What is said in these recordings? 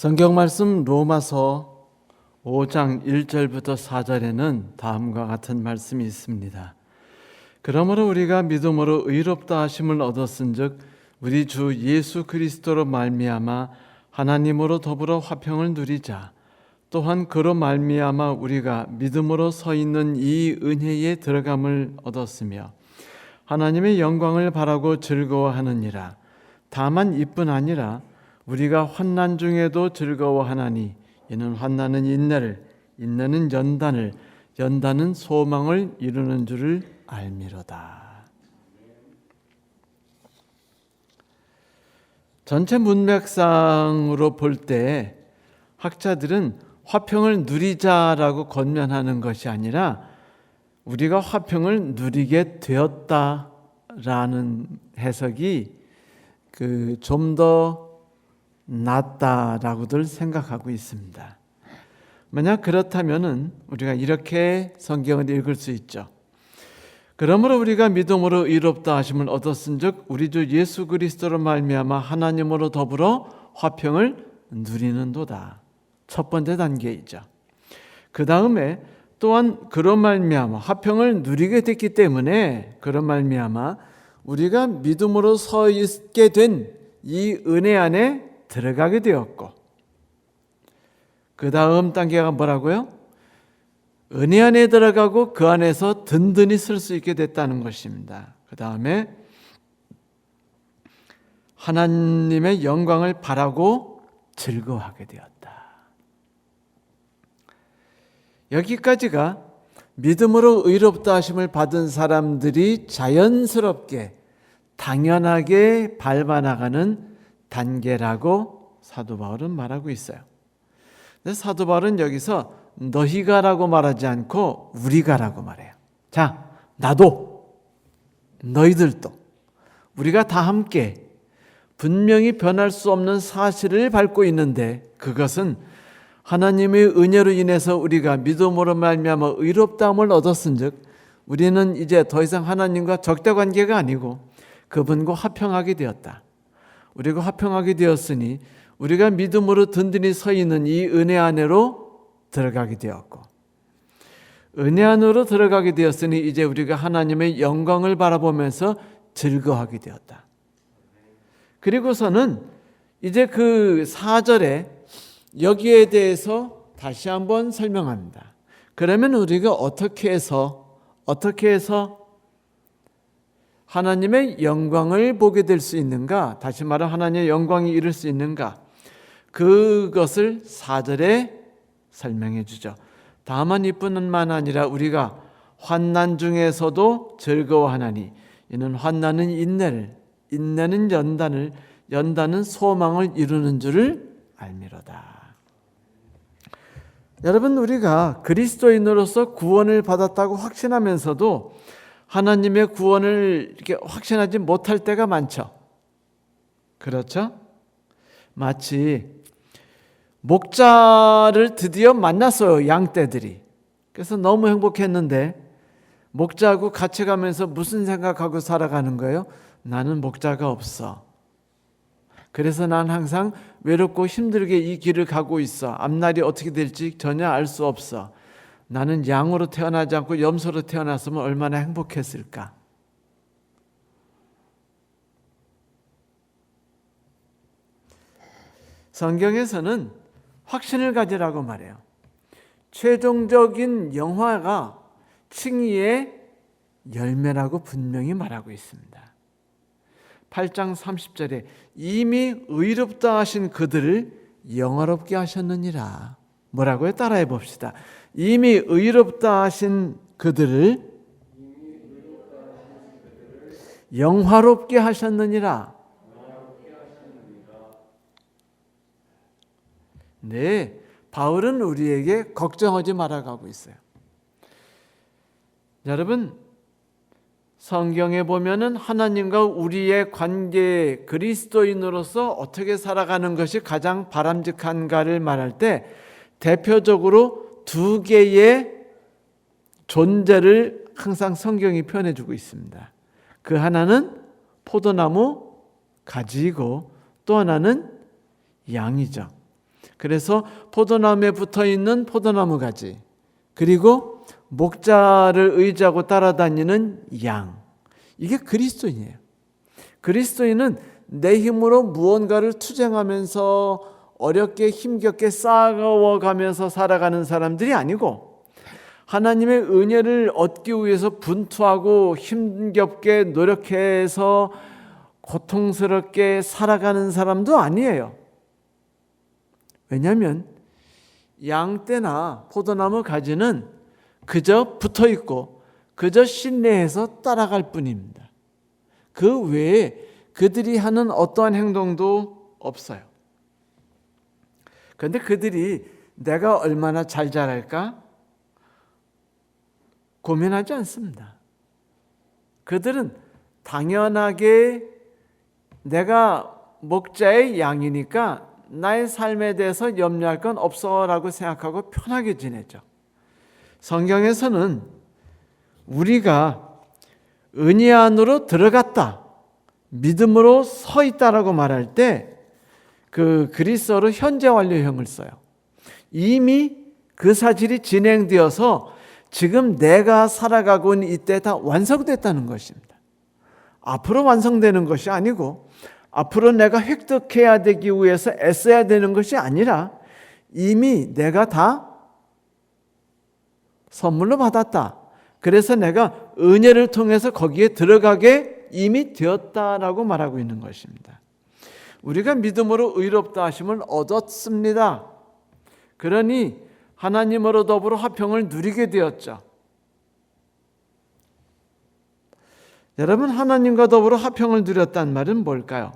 성경 말씀 로마서 5장 1절부터 4절에는 다음과 같은 말씀이 있습니다. 그러므로 우리가 믿음으로 의롭다 하심을 얻었은즉 우리 주 예수 그리스도로 말미암아 하나님으로 더불어 화평을 누리자. 또한 그로 말미암아 우리가 믿음으로 서 있는 이 은혜에 들어감을 얻었으며 하나님의 영광을 바라고 즐거워하느니라. 다만 이뿐 아니라 우리가 환난 중에도 즐거워하나니 이는 환난은 인내를, 인내는 연단을, 연단은 소망을 이루는 줄을 알미로다. 전체 문맥상으로 볼 때 학자들은 화평을 누리자라고 권면하는 것이 아니라 우리가 화평을 누리게 되었다라는 해석이 좀 더 낫다라고들 생각하고 있습니다. 만약 그렇다면은 우리가 이렇게 성경을 읽을 수 있죠. 그러므로 우리가 믿음으로 의롭다 하심을 얻었은즉 우리 주 예수 그리스도로 말미암아 하나님으로 더불어 화평을 누리는도다. 첫 번째 단계이죠. 그 다음에 또한 그런 말미암아 화평을 누리게 됐기 때문에 그런 말미암아 우리가 믿음으로 서 있게 된 이 은혜 안에 들어가게 되었고, 그 다음 단계가 뭐라고요? 은혜 안에 들어가고 그 안에서 든든히 설 수 있게 됐다는 것입니다. 그 다음에 하나님의 영광을 바라고 즐거워하게 되었다. 여기까지가 믿음으로 의롭다 하심을 받은 사람들이 자연스럽게 당연하게 밟아나가는 단계라고 사도 바울은 말하고 있어요. 근데 사도 바울은 여기서 너희가라고 말하지 않고 우리가라고 말해요. 자, 나도, 너희들도, 우리가 다 함께 분명히 변할 수 없는 사실을 밟고 있는데 그것은 하나님의 은혜로 인해서 우리가 믿음으로 말미암아 의롭다함을 얻었은즉 우리는 이제 더 이상 하나님과 적대 관계가 아니고 그분과 화평하게 되었다. 우리가 화평하게 되었으니 우리가 믿음으로 든든히 서 있는 이 은혜 안으로 들어가게 되었고, 은혜 안으로 들어가게 되었으니 이제 우리가 하나님의 영광을 바라보면서 즐거워하게 되었다. 그리고서는 이제 그 4절에 여기에 대해서 다시 한번 설명합니다. 그러면 우리가 어떻게 해서 하나님의 영광을 보게 될 수 있는가? 다시 말해 하나님의 영광이 이룰 수 있는가? 그것을 4절에 설명해 주죠. 다만 이뿐만 아니라 우리가 환난 중에서도 즐거워하나니 이는 환난은 인내를, 인내는 연단을, 연단은 소망을 이루는 줄을 알미로다. 여러분, 우리가 그리스도인으로서 구원을 받았다고 확신하면서도 하나님의 구원을 이렇게 확신하지 못할 때가 많죠. 그렇죠? 마치 목자를 드디어 만났어요, 양떼들이. 그래서 너무 행복했는데 목자하고 같이 가면서 무슨 생각하고 살아가는 거예요? 나는 목자가 없어. 그래서 난 항상 외롭고 힘들게 이 길을 가고 있어. 앞날이 어떻게 될지 전혀 알 수 없어. 나는 양으로 태어나지 않고 염소로 태어났으면 얼마나 행복했을까? 성경에서는 확신을 가지라고 말해요. 최종적인 영화가 칭의의 열매라고 분명히 말하고 있습니다. 8장 30절에 이미 의롭다 하신 그들을 영화롭게 하셨느니라. 뭐라고요? 따라해 봅시다. 이미 의롭다 하신 그들을 영화롭게 하셨느니라. 네, 바울은 우리에게 걱정하지 말아가고 있어요. 여러분, 성경에 보면은 하나님과 우리의 관계, 그리스도인으로서 어떻게 살아가는 것이 가장 바람직한가를 말할 때 대표적으로 두 개의 존재를 항상 성경이 표현해주고 있습니다. 그 하나는 포도나무 가지이고 또 하나는 양이죠. 그래서 포도나무에 붙어 있는 포도나무 가지, 그리고 목자를 의지하고 따라다니는 양, 이게 그리스도인이에요. 그리스도인은 내 힘으로 무언가를 투쟁하면서 어렵게 힘겹게 쌓아가면서 살아가는 사람들이 아니고, 하나님의 은혜를 얻기 위해서 분투하고 힘겹게 노력해서 고통스럽게 살아가는 사람도 아니에요. 왜냐하면 양떼나 포도나무 가지는 그저 붙어 있고 그저 신뢰해서 따라갈 뿐입니다. 그 외에 그들이 하는 어떠한 행동도 없어요. 그런데 그들이 내가 얼마나 잘 자랄까 고민하지 않습니다. 그들은 당연하게 내가 목자의 양이니까 나의 삶에 대해서 염려할 건 없어라고 생각하고 편하게 지내죠. 성경에서는 우리가 은혜 안으로 들어갔다, 믿음으로 서 있다라고 말할 때 그 그리스어로 현재 완료형을 써요. 이미 그 사실이 진행되어서 지금 내가 살아가고 있는 이때 다 완성됐다는 것입니다. 앞으로 완성되는 것이 아니고 앞으로 내가 획득해야 되기 위해서 애써야 되는 것이 아니라 이미 내가 다 선물로 받았다. 그래서 내가 은혜를 통해서 거기에 들어가게 이미 되었다라고 말하고 있는 것입니다. 우리가 믿음으로 의롭다 하심을 얻었습니다. 그러니 하나님으로 더불어 화평을 누리게 되었죠. 여러분, 하나님과 더불어 화평을 누렸다는 말은 뭘까요?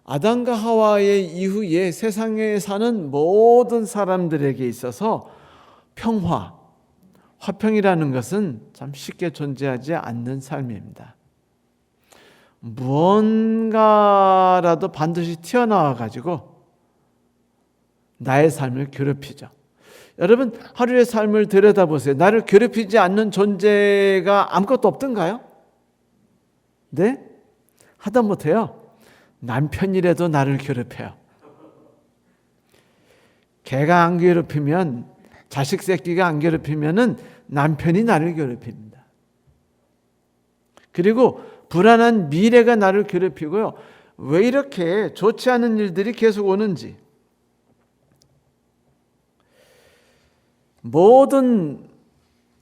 아담과 하와의 이후에 세상에 사는 모든 사람들에게 있어서 평화, 화평이라는 것은 참 쉽게 존재하지 않는 삶입니다. 무언가라도 반드시 튀어나와 가지고 나의 삶을 괴롭히죠. 여러분, 하루의 삶을 들여다보세요. 나를 괴롭히지 않는 존재가 아무것도 없던가요? 네? 하다못해요, 남편이라도 나를 괴롭혀요. 걔가 안 괴롭히면, 자식 새끼가 안 괴롭히면은 남편이 나를 괴롭힙니다. 그리고 불안한 미래가 나를 괴롭히고요. 왜 이렇게 좋지 않은 일들이 계속 오는지. 모든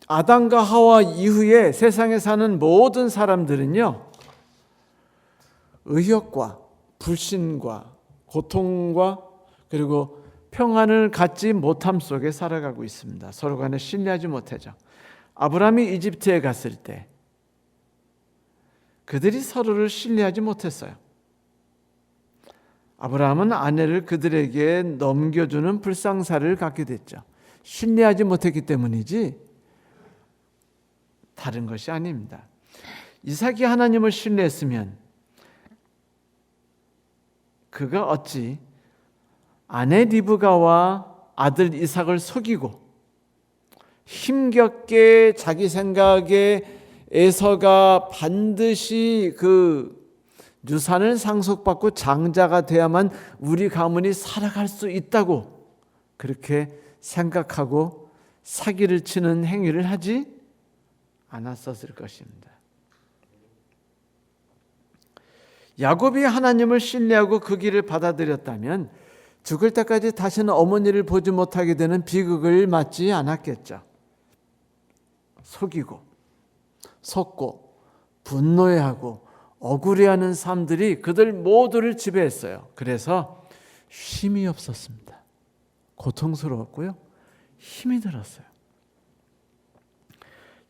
아담과 하와 이후에 세상에 사는 모든 사람들은요, 의욕과 불신과 고통과 그리고 평안을 갖지 못함 속에 살아가고 있습니다. 서로 간에 신뢰하지 못하죠. 아브라함이 이집트에 갔을 때 그들이 서로를 신뢰하지 못했어요. 아브라함은 아내를 그들에게 넘겨주는 불상사를 갖게 됐죠. 신뢰하지 못했기 때문이지 다른 것이 아닙니다. 이삭이 하나님을 신뢰했으면 그가 어찌 아내 리브가와 아들 이삭을 속이고 힘겹게 자기 생각에 에서가 반드시 그 유산을 상속받고 장자가 돼야만 우리 가문이 살아갈 수 있다고 그렇게 생각하고 사기를 치는 행위를 하지 않았었을 것입니다. 야곱이 하나님을 신뢰하고 그 길을 받아들였다면 죽을 때까지 다시는 어머니를 보지 못하게 되는 비극을 맞지 않았겠죠. 속이고 속고 분노해하고 억울해하는 삶들이 그들 모두를 지배했어요. 그래서 쉼이 없었습니다. 고통스러웠고요, 힘이 들었어요.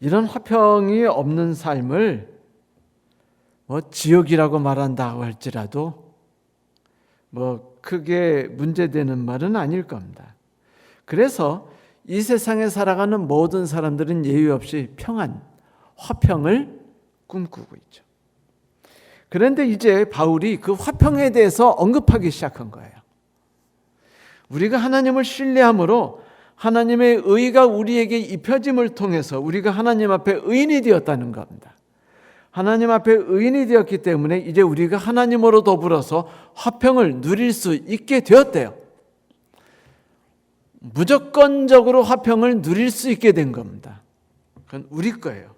이런 화평이 없는 삶을 지옥이라고 말한다고 할지라도 크게 문제되는 말은 아닐 겁니다. 그래서 이 세상에 살아가는 모든 사람들은 예외 없이 평안, 화평을 꿈꾸고 있죠. 그런데 이제 바울이 그 화평에 대해서 언급하기 시작한 거예요. 우리가 하나님을 신뢰함으로 하나님의 의가 우리에게 입혀짐을 통해서 우리가 하나님 앞에 의인이 되었다는 겁니다. 하나님 앞에 의인이 되었기 때문에 이제 우리가 하나님으로 더불어서 화평을 누릴 수 있게 되었대요. 무조건적으로 화평을 누릴 수 있게 된 겁니다. 그건 우리 거예요.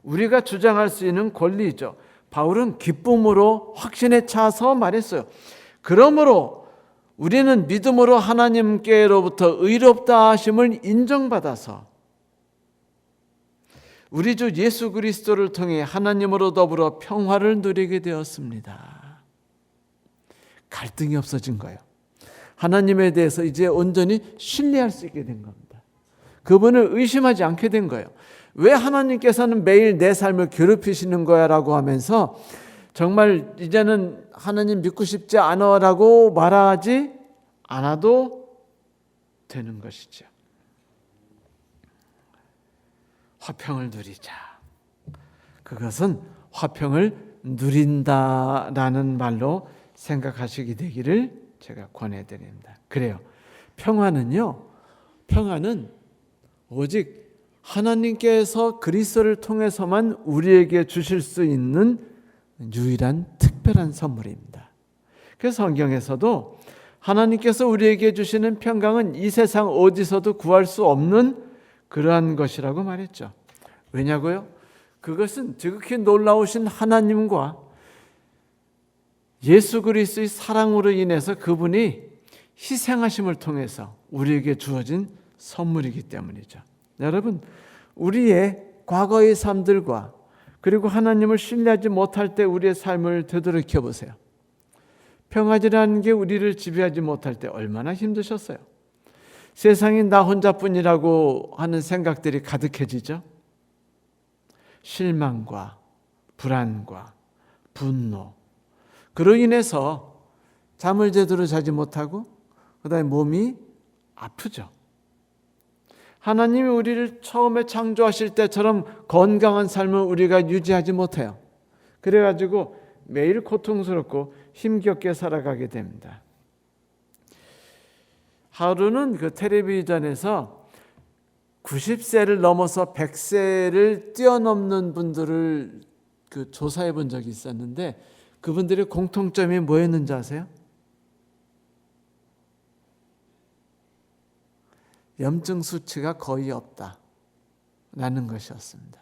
우리가 주장할 수 있는 권리죠. 바울은 기쁨으로 확신에 차서 말했어요. 그러므로 우리는 믿음으로 하나님께로부터 의롭다 하심을 인정받아서 우리 주 예수 그리스도를 통해 하나님으로 더불어 평화를 누리게 되었습니다. 갈등이 없어진 거예요. 하나님에 대해서 이제 온전히 신뢰할 수 있게 된 겁니다. 그분을 의심하지 않게 된 거예요. 왜 하나님께서는 매일 내 삶을 괴롭히시는 거야 라고 하면서 정말 이제는 하나님 믿고 싶지 않아 라고 말하지 않아도 되는 것이죠. 화평을 누리자. 그것은 화평을 누린다라는 말로 생각하시게 되기를 제가 권해드립니다. 그래요. 평화는 오직 하나님께서 그리스도를 통해서만 우리에게 주실 수 있는 유일한 특별한 선물입니다. 그래서 성경에서도 하나님께서 우리에게 주시는 평강은 이 세상 어디서도 구할 수 없는 그러한 것이라고 말했죠. 왜냐고요? 그것은 지극히 놀라우신 하나님과 예수 그리스도의 사랑으로 인해서 그분이 희생하심을 통해서 우리에게 주어진 선물이기 때문이죠. 여러분, 우리의 과거의 삶들과 그리고 하나님을 신뢰하지 못할 때 우리의 삶을 되돌이켜 보세요. 평화지라는 게 우리를 지배하지 못할 때 얼마나 힘드셨어요. 세상이 나 혼자뿐이라고 하는 생각들이 가득해지죠. 실망과 불안과 분노, 그로 인해서 잠을 제대로 자지 못하고 그다음에 몸이 아프죠. 하나님이 우리를 처음에 창조하실 때처럼 건강한 삶을 우리가 유지하지 못해요. 그래가지고 매일 고통스럽고 힘겹게 살아가게 됩니다. 하루는 그 텔레비전에서 90세를 넘어서 100세를 뛰어넘는 분들을 그 조사해 본 적이 있었는데 그분들의 공통점이 뭐였는지 아세요? 염증 수치가 거의 없다라는 것이었습니다.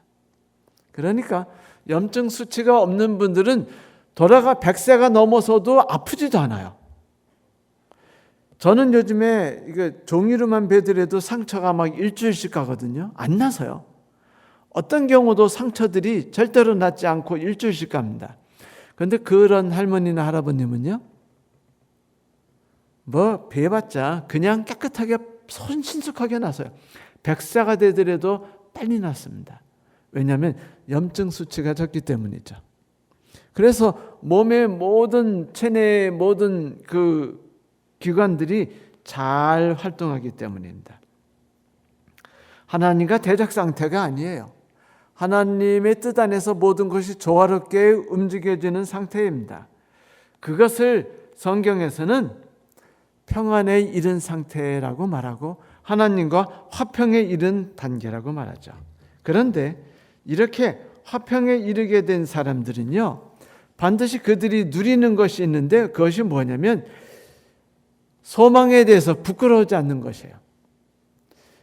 그러니까 염증 수치가 없는 분들은 돌아가 100세가 넘어서도 아프지도 않아요. 저는 요즘에 이거 종이로만 베더라도 상처가 막 일주일씩 가거든요. 안 나서요. 어떤 경우도 상처들이 절대로 낫지 않고 일주일씩 갑니다. 그런데 그런 할머니나 할아버님은요, 뭐 베봤자 그냥 깨끗하게 손신숙하게 나서요. 100세가 되더라도 빨리 낫습니다. 왜냐하면 염증 수치가 적기 때문이죠. 그래서 몸의 모든 체내의 모든 그 기관들이 잘 활동하기 때문입니다. 하나님과 대적 상태가 아니에요. 하나님의 뜻 안에서 모든 것이 조화롭게 움직여지는 상태입니다. 그것을 성경에서는 평안에 이른 상태라고 말하고 하나님과 화평에 이른 단계라고 말하죠. 그런데 이렇게 화평에 이르게 된 사람들은요, 반드시 그들이 누리는 것이 있는데 그것이 뭐냐면 소망에 대해서 부끄러워하지 않는 것이에요.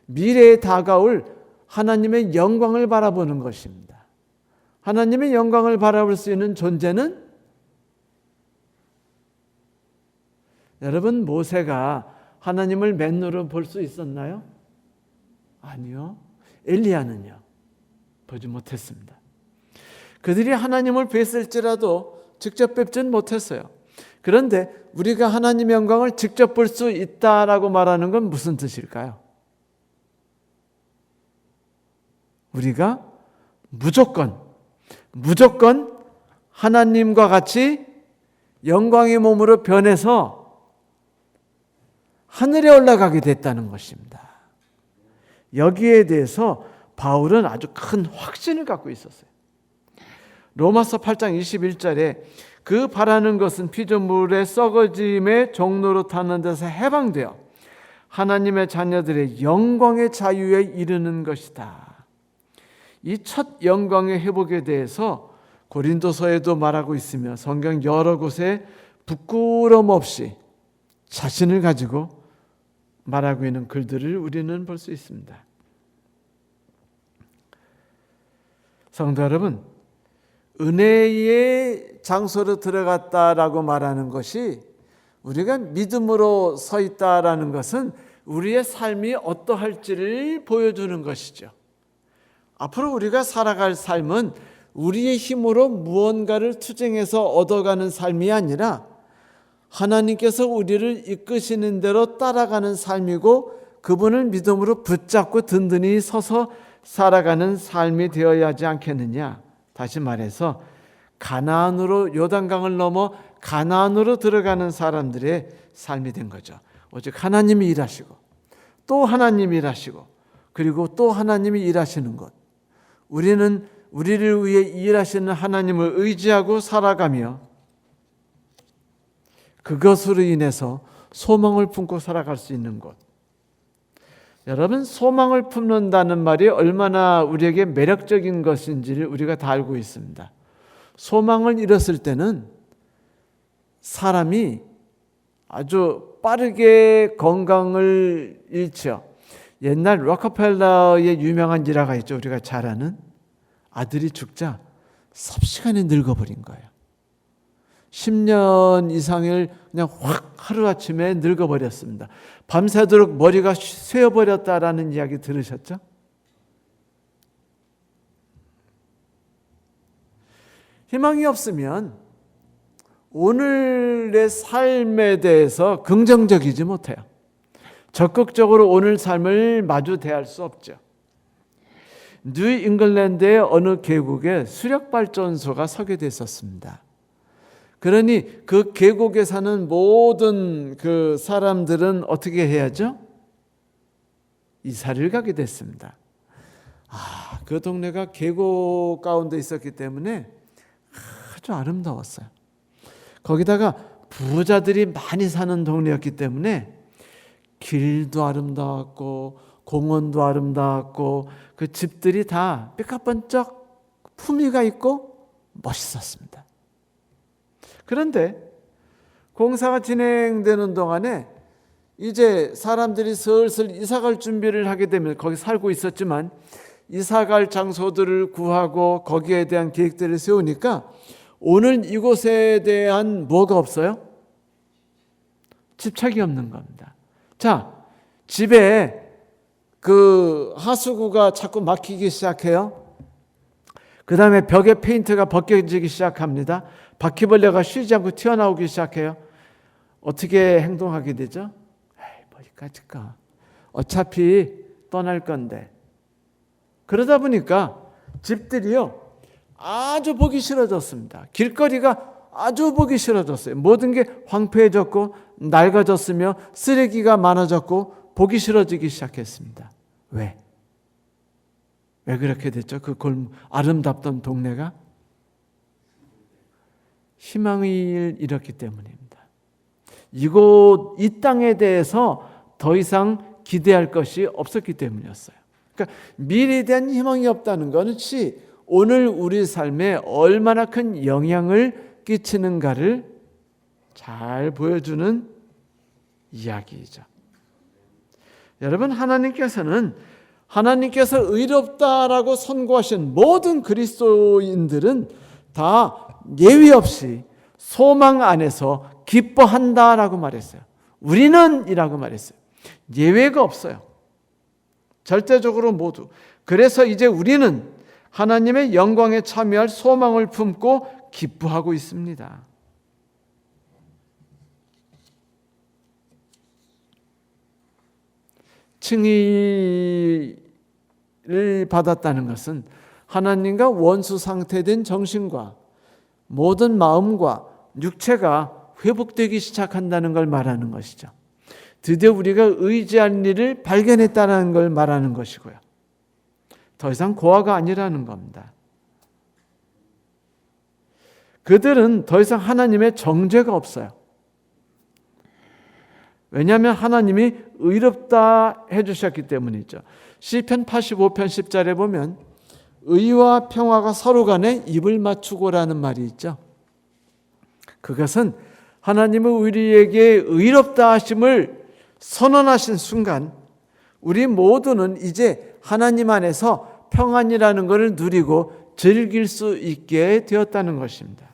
미래에 다가올 하나님의 영광을 바라보는 것입니다. 하나님의 영광을 바라볼 수 있는 존재는 여러분, 모세가 하나님을 맨눈으로 볼 수 있었나요? 아니요. 엘리야는요, 보지 못했습니다. 그들이 하나님을 뵀을지라도 직접 뵙지는 못했어요. 그런데 우리가 하나님의 영광을 직접 볼 수 있다라고 말하는 건 무슨 뜻일까요? 우리가 무조건 하나님과 같이 영광의 몸으로 변해서 하늘에 올라가게 됐다는 것입니다. 여기에 대해서 바울은 아주 큰 확신을 갖고 있었어요. 로마서 8장 21절에 그 바라는 것은 피조물의 썩어짐의 종로로 타는 데서 해방되어 하나님의 자녀들의 영광의 자유에 이르는 것이다. 이 첫 영광의 회복에 대해서 고린도서에도 말하고 있으며 성경 여러 곳에 부끄러움 없이 자신을 가지고 말하고 있는 글들을 우리는 볼 수 있습니다. 성도 여러분, 은혜의 장소로 들어갔다라고 말하는 것이 우리가 믿음으로 서 있다라는 것은 우리의 삶이 어떠할지를 보여주는 것이죠. 앞으로 우리가 살아갈 삶은 우리의 힘으로 무언가를 투쟁해서 얻어가는 삶이 아니라 하나님께서 우리를 이끄시는 대로 따라가는 삶이고 그분을 믿음으로 붙잡고 든든히 서서 살아가는 삶이 되어야 하지 않겠느냐. 다시 말해서 가나안으로 요단강을 넘어 가나안으로 들어가는 사람들의 삶이 된 거죠. 오직 하나님이 일하시고 또 하나님이 일하시고 그리고 또 하나님이 일하시는 것. 우리는 우리를 위해 일하시는 하나님을 의지하고 살아가며 그것으로 인해서 소망을 품고 살아갈 수 있는 것. 여러분, 소망을 품는다는 말이 얼마나 우리에게 매력적인 것인지를 우리가 다 알고 있습니다. 소망을 잃었을 때는 사람이 아주 빠르게 건강을 잃죠. 옛날 록펠러의 유명한 일화가 있죠. 우리가 잘 아는 아들이 죽자 삽시간에 늙어버린 거예요. 10년 이상을 그냥 확 하루아침에 늙어버렸습니다. 밤새도록 머리가 쇠어버렸다라는 이야기 들으셨죠? 희망이 없으면 오늘의 삶에 대해서 긍정적이지 못해요. 적극적으로 오늘 삶을 마주 대할 수 없죠. 뉴 잉글랜드의 어느 계곡에 수력발전소가 서게 있었습니다. 그러니 그 계곡에 사는 모든 그 사람들은 어떻게 해야죠? 이사를 가게 됐습니다. 그 동네가 계곡 가운데 있었기 때문에 아주 아름다웠어요. 거기다가 부자들이 많이 사는 동네였기 때문에 길도 아름다웠고 공원도 아름다웠고 그 집들이 다 삐까번쩍 품위가 있고 멋있었습니다. 그런데 공사가 진행되는 동안에 이제 사람들이 슬슬 이사갈 준비를 하게 되면 거기 살고 있었지만 이사갈 장소들을 구하고 거기에 대한 계획들을 세우니까 오늘 이곳에 대한 뭐가 없어요? 집착이 없는 겁니다. 자, 집에 그 하수구가 자꾸 막히기 시작해요. 그 다음에 벽에 페인트가 벗겨지기 시작합니다. 바퀴벌레가 쉬지 않고 튀어나오기 시작해요. 어떻게 행동하게 되죠? 뭐기까지 가. 어차피 떠날 건데. 그러다 보니까 집들이요 아주 보기 싫어졌습니다. 길거리가 아주 보기 싫어졌어요. 모든 게 황폐해졌고 낡아졌으며 쓰레기가 많아졌고 보기 싫어지기 시작했습니다. 왜? 왜 그렇게 됐죠? 그 아름답던 동네가 희망을 잃었기 때문입니다. 이 땅에 대해서 더 이상 기대할 것이 없었기 때문이었어요. 그러니까 미래에 대한 희망이 없다는 것이 오늘 우리 삶에 얼마나 큰 영향을 끼치는가를 잘 보여주는 이야기이죠. 여러분, 하나님께서 의롭다라고 선고하신 모든 그리스도인들은 다 예외 없이 소망 안에서 기뻐한다라고 말했어요. 우리는 이라고 말했어요. 예외가 없어요. 절대적으로 모두. 그래서 이제 우리는 하나님의 영광에 참여할 소망을 품고 기뻐하고 있습니다. 칭의를 받았다는 것은 하나님과 원수 상태된 정신과 모든 마음과 육체가 회복되기 시작한다는 걸 말하는 것이죠. 드디어 우리가 의지할 일을 발견했다는 걸 말하는 것이고요. 더 이상 고아가 아니라는 겁니다. 그들은 더 이상 하나님의 정죄가 없어요. 왜냐하면 하나님이 의롭다 해주셨기 때문이죠. 시편 85편 10절에 보면 의와 평화가 서로 간에 입을 맞추고라는 말이 있죠. 그것은 하나님은 우리에게 의롭다 하심을 선언하신 순간 우리 모두는 이제 하나님 안에서 평안이라는 것을 누리고 즐길 수 있게 되었다는 것입니다.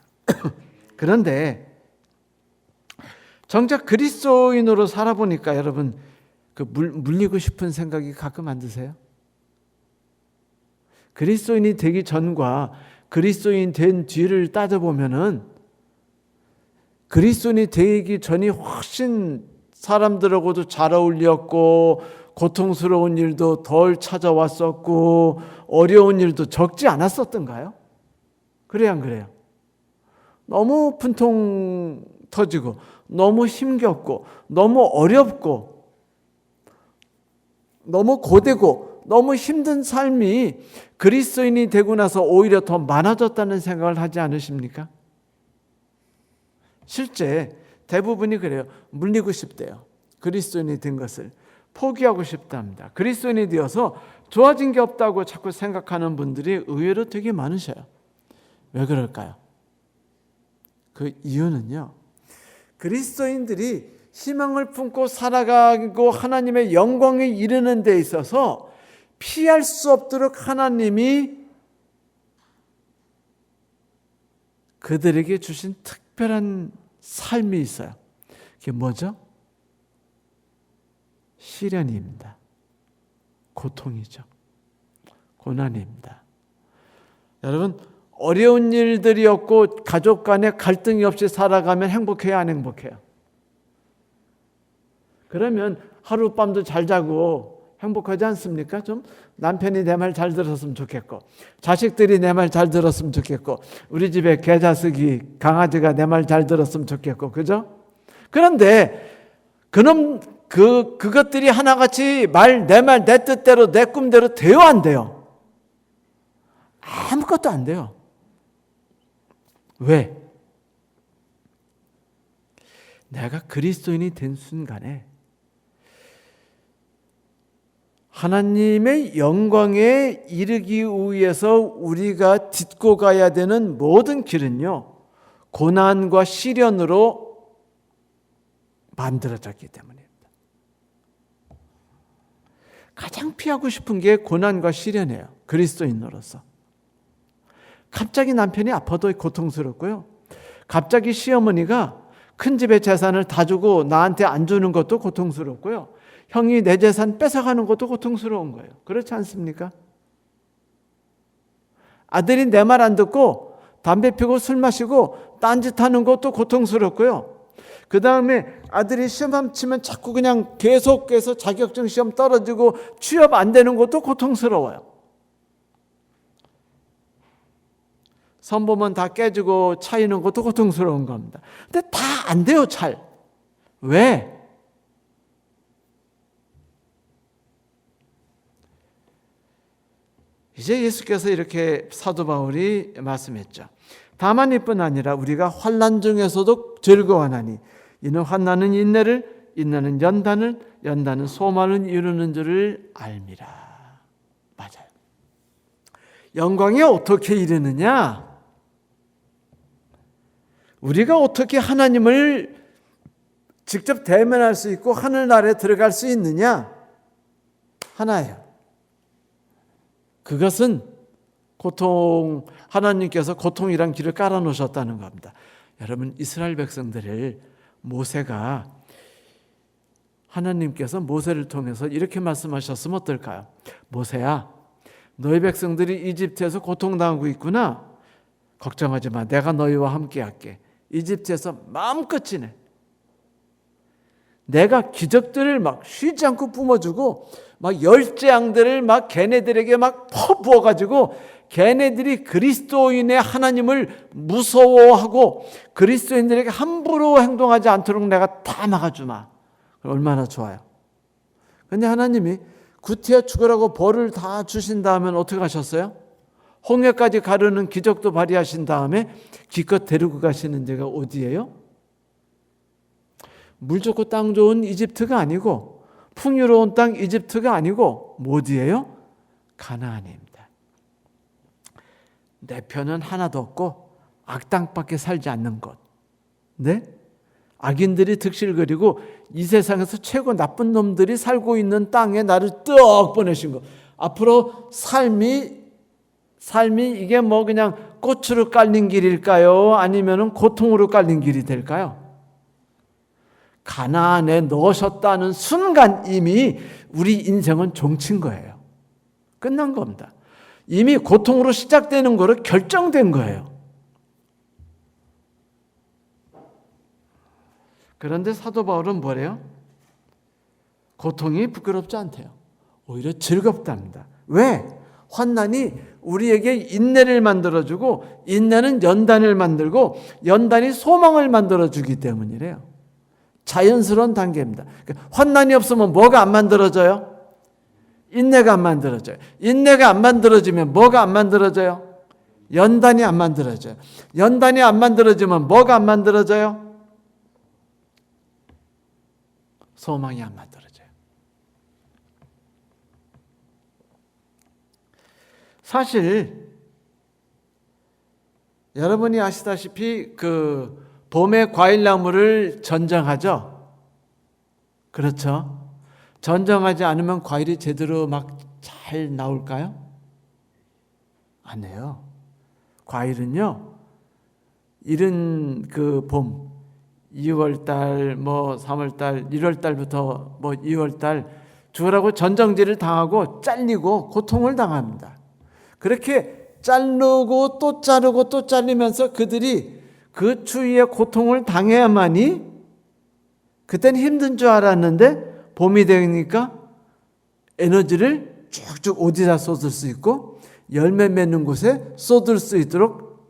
그런데 정작 그리스도인으로 살아보니까 여러분 물리고 싶은 생각이 가끔 안 드세요? 그리스도인이 되기 전과 그리스도인 된 뒤를 따져보면은 그리스도인이 되기 전이 훨씬 사람들하고도 잘 어울렸고 고통스러운 일도 덜 찾아왔었고 어려운 일도 적지 않았었던가요? 그래요, 안 그래요? 너무 분통 터지고 너무 힘겹고 너무 어렵고 너무 고되고 너무 힘든 삶이 그리스도인이 되고 나서 오히려 더 많아졌다는 생각을 하지 않으십니까? 실제 대부분이 그래요. 물리고 싶대요. 그리스도인이 된 것을 포기하고 싶답니다. 그리스도인이 되어서 좋아진 게 없다고 자꾸 생각하는 분들이 의외로 되게 많으셔요. 왜 그럴까요? 그 이유는요, 그리스도인들이 희망을 품고 살아가고 하나님의 영광에 이르는 데 있어서 피할 수 없도록 하나님이 그들에게 주신 특별한 삶이 있어요. 그게 뭐죠? 시련입니다. 고통이죠. 고난입니다. 여러분, 어려운 일들이 없고 가족 간에 갈등이 없이 살아가면 행복해요, 안 행복해요? 그러면 하룻밤도 잘 자고 행복하지 않습니까? 좀 남편이 내 말 잘 들었으면 좋겠고 자식들이 내 말 잘 들었으면 좋겠고 우리 집에 개자식이 강아지가 내 말 잘 들었으면 좋겠고, 그죠? 그런데 그것들이 하나같이 내 말 내 뜻대로 내 꿈대로 돼요, 안 돼요? 아무것도 안 돼요. 왜? 내가 그리스도인이 된 순간에 하나님의 영광에 이르기 위해서 우리가 딛고 가야 되는 모든 길은요, 고난과 시련으로 만들어졌기 때문입니다. 가장 피하고 싶은 게 고난과 시련이에요. 그리스도인으로서. 갑자기 남편이 아파도 고통스럽고요. 갑자기 시어머니가 큰 집의 재산을 다 주고 나한테 안 주는 것도 고통스럽고요. 형이 내 재산 뺏어가는 것도 고통스러운 거예요. 그렇지 않습니까? 아들이 내 말 안 듣고 담배 피고 술 마시고 딴짓하는 것도 고통스럽고요. 그 다음에 아들이 시험 치면 자꾸 그냥 계속해서 자격증 시험 떨어지고 취업 안 되는 것도 고통스러워요. 선보면 다 깨지고 차이는 것도 고통스러운 겁니다. 근데 다 안 돼요, 잘. 왜? 이제 예수께서 이렇게 사도 바울이 말씀했죠. 다만 이뿐 아니라 우리가 환난 중에서도 즐거워하나니 이는 환난은 인내를, 인내는 연단을, 연단은 소망을 이루는 줄을 알미라. 맞아요. 영광에 어떻게 이르느냐? 우리가 어떻게 하나님을 직접 대면할 수 있고 하늘나라에 들어갈 수 있느냐? 하나예요. 그것은 하나님께서 고통이란 길을 깔아놓으셨다는 겁니다. 여러분, 이스라엘 백성들을 모세가, 하나님께서 모세를 통해서 이렇게 말씀하셨으면 어떨까요? 모세야, 너희 백성들이 이집트에서 고통당하고 있구나. 걱정하지 마. 내가 너희와 함께 할게. 이집트에서 마음껏 지내. 내가 기적들을 막 쉬지 않고 뿜어주고 막 열재앙들을 막 걔네들에게 막 퍼부어가지고 걔네들이 그리스도인의 하나님을 무서워하고 그리스도인들에게 함부로 행동하지 않도록 내가 다 막아주마. 얼마나 좋아요. 근데 하나님이 구태여 죽으라고 벌을 다 주신 다음에 어떻게 하셨어요? 홍해까지 가르는 기적도 발휘하신 다음에 기껏 데리고 가시는 데가 어디예요? 물 좋고 땅 좋은 이집트가 아니고 풍요로운 땅 이집트가 아니고 어디예요? 가나안입니다. 내 편은 하나도 없고 악당밖에 살지 않는 곳. 네? 악인들이 득실거리고 이 세상에서 최고 나쁜 놈들이 살고 있는 땅에 나를 떡 보내신 거. 앞으로 삶이 이게 뭐 그냥 꽃으로 깔린 길일까요? 아니면은 고통으로 깔린 길이 될까요? 가나안에 넣으셨다는 순간 이미 우리 인생은 종친 거예요. 끝난 겁니다. 이미 고통으로 시작되는 거로 결정된 거예요. 그런데 사도 바울은 뭐래요? 고통이 부끄럽지 않대요. 오히려 즐겁답니다. 왜? 환난이 우리에게 인내를 만들어주고 인내는 연단을 만들고 연단이 소망을 만들어주기 때문이래요. 자연스러운 단계입니다. 환난이 없으면 뭐가 안 만들어져요? 인내가 안 만들어져요. 인내가 안 만들어지면 뭐가 안 만들어져요? 연단이 안 만들어져요. 연단이 안 만들어지면 뭐가 안 만들어져요? 소망이 안 만들어져요. 사실 여러분이 아시다시피 그 봄에 과일나무를 전정하죠. 그렇죠? 전정하지 않으면 과일이 제대로 막 잘 나올까요? 안 해요. 과일은요, 이른 그 봄, 2월달, 뭐 3월달, 1월달부터 뭐 2월달 주라고 전정질을 당하고 잘리고 고통을 당합니다. 그렇게 자르고 또 자르고 또 잘리면서 그들이 그 추위에 고통을 당해야만이 그때는 힘든 줄 알았는데 봄이 되니까 에너지를 쭉쭉 어디다 쏟을 수 있고 열매 맺는 곳에 쏟을 수 있도록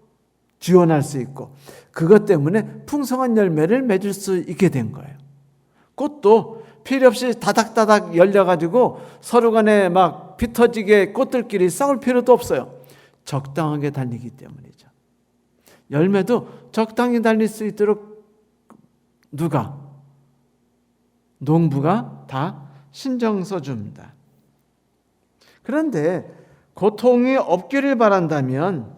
지원할 수 있고 그것 때문에 풍성한 열매를 맺을 수 있게 된 거예요. 꽃도 필요 없이 다닥다닥 열려가지고 서로 간에 막 피 터지게 꽃들끼리 싸울 필요도 없어요. 적당하게 달리기 때문이죠. 열매도 적당히 달릴 수 있도록 누가? 농부가 다 신경 써줍니다. 그런데 고통이 없기를 바란다면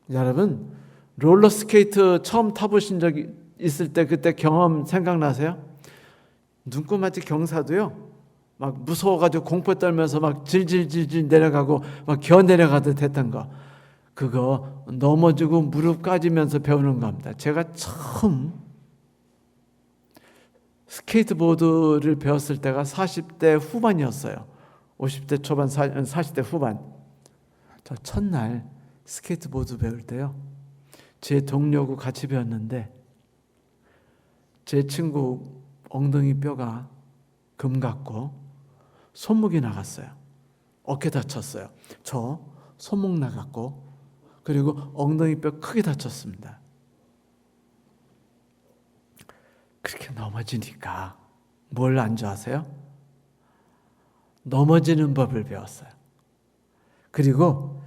여러분 롤러스케이트 처음 타보신 적이 있을 때 그때 경험 생각나세요? 눈꼬마치 경사도요 막 무서워가지고 공포 떨면서 막 질질질질 내려가고 막 기어 내려가듯 했던 거 그거 넘어지고 무릎 까지면서 배우는 겁니다. 제가 처음 스케이트보드를 배웠을 때가 40대 후반이었어요. 50대 초반, 40대 후반. 저 첫날 스케이트보드 배울 때요. 제 동료하고 같이 배웠는데 제 친구 엉덩이 뼈가 금 같고 손목이 나갔어요. 어깨 다쳤어요. 저 손목 나갔고 그리고 엉덩이 뼈 크게 다쳤습니다. 그렇게 넘어지니까 뭘 안 좋아하세요? 넘어지는 법을 배웠어요. 그리고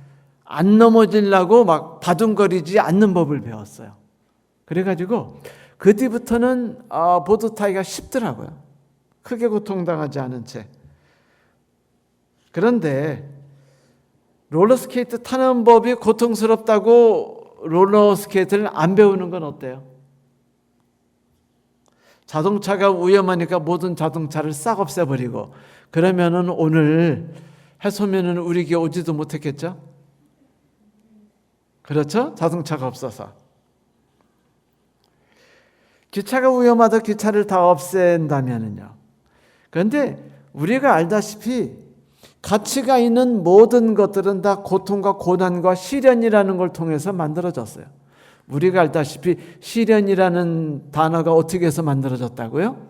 안 넘어지려고 막 바둥거리지 않는 법을 배웠어요. 그래가지고 그 뒤부터는 보드 타기가 쉽더라고요. 크게 고통당하지 않은 채. 그런데 롤러스케이트 타는 법이 고통스럽다고 롤러스케이트를 안 배우는 건 어때요? 자동차가 위험하니까 모든 자동차를 싹 없애버리고 그러면은 오늘 해소면은 우리 게 오지도 못했겠죠? 그렇죠? 자동차가 없어서. 기차가 위험하다 기차를 다 없앤다면은요. 그런데 우리가 알다시피 가치가 있는 모든 것들은 다 고통과 고난과 시련이라는 걸 통해서 만들어졌어요. 우리가 알다시피 시련이라는 단어가 어떻게 해서 만들어졌다고요?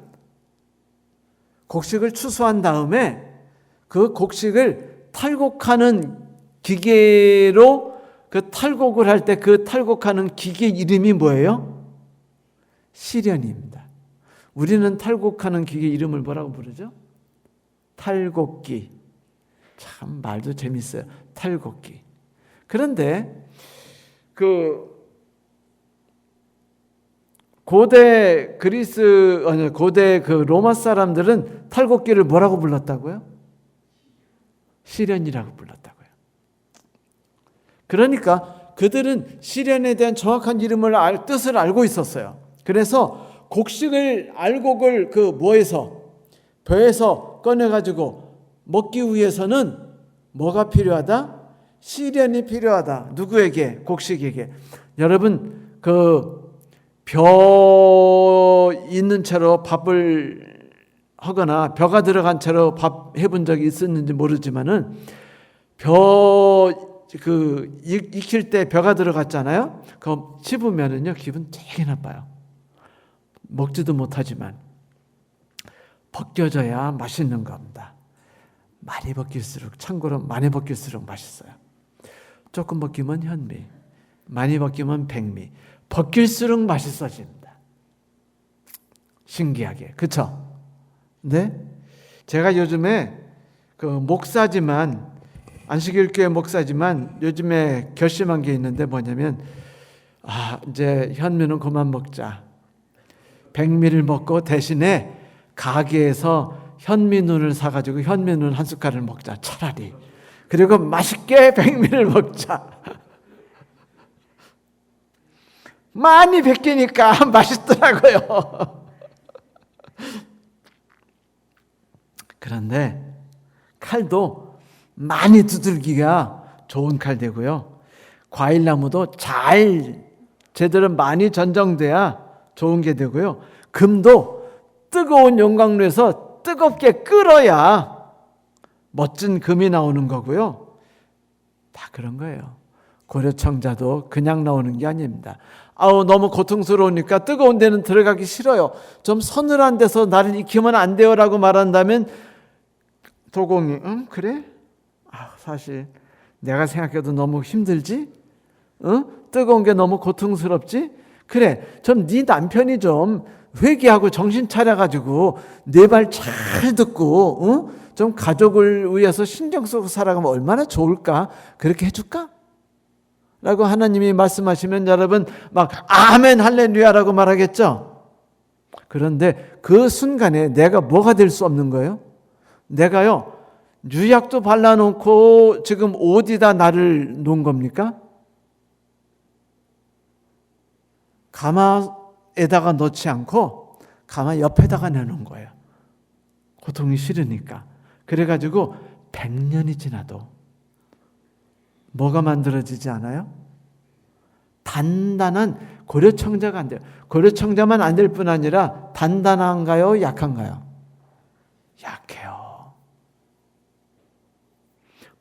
곡식을 추수한 다음에 그 곡식을 탈곡하는 기계로 그 탈곡을 할 때 그 탈곡하는 기계 이름이 뭐예요? 시련입니다. 우리는 탈곡하는 기계 이름을 뭐라고 부르죠? 탈곡기. 참 말도 재밌어요. 탈곡기. 그런데 고대 고대 로마 사람들은 탈곡기를 뭐라고 불렀다고요? 시련이라고 불렀다고요. 그러니까 그들은 시련에 대한 정확한 뜻을 알고 있었어요. 그래서 곡식을 알곡을 그 뭐에서 벼에서 꺼내가지고 먹기 위해서는 뭐가 필요하다? 시련이 필요하다. 누구에게? 곡식에게. 여러분 벼 있는 채로 밥을 하거나 벼가 들어간 채로 밥 해본 적이 있었는지 모르지만은 익힐 때 벼가 들어갔잖아요. 그거 씹으면은요 기분 되게 나빠요. 먹지도 못하지만 벗겨져야 맛있는 겁니다. 많이 벗길수록, 참고로 많이 벗길수록 맛있어요. 조금 벗기면 현미, 많이 벗기면 백미. 벗길수록 맛있어집니다. 신기하게, 그렇죠? 네? 제가 요즘에 목사지만, 안식일교회 목사지만 요즘에 결심한 게 있는데 뭐냐면 이제 현미는 그만 먹자. 백미를 먹고 대신에 가게에서 현미눈을 사가지고 현미눈 한 숟갈을 먹자, 차라리. 그리고 맛있게 백미를 먹자. 많이 벗기니까 맛있더라고요. 그런데 칼도 많이 두들기가 좋은 칼 되고요. 과일나무도 잘 제대로 많이 전정돼야 좋은 게 되고요. 금도 뜨거운 용광로에서 뜨겁게 끓어야 멋진 금이 나오는 거고요. 다 그런 거예요. 고려청자도 그냥 나오는 게 아닙니다. 너무 고통스러우니까 뜨거운 데는 들어가기 싫어요. 좀 서늘한 데서 나를 익히면 안 돼요 라고 말한다면 도공이 그래? 사실 내가 생각해도 너무 힘들지? 뜨거운 게 너무 고통스럽지? 그래, 좀 네 남편이 좀 회개하고 정신 차려가지고 내 말 잘 듣고 좀 가족을 위해서 신경 쓰고 살아가면 얼마나 좋을까? 그렇게 해줄까? 라고 하나님이 말씀하시면 여러분 막 아멘 할렐루야라고 말하겠죠? 그런데 그 순간에 내가 뭐가 될 수 없는 거예요? 내가요 유약도 발라놓고 지금 어디다 나를 놓은 겁니까? 가마에다가 넣지 않고 가마 옆에다가 내놓은 거예요. 고통이 싫으니까. 그래가지고 100년이 지나도 뭐가 만들어지지 않아요? 단단한 고려청자가 안 돼요. 고려청자만 안 될 뿐 아니라 단단한가요? 약한가요? 약해요.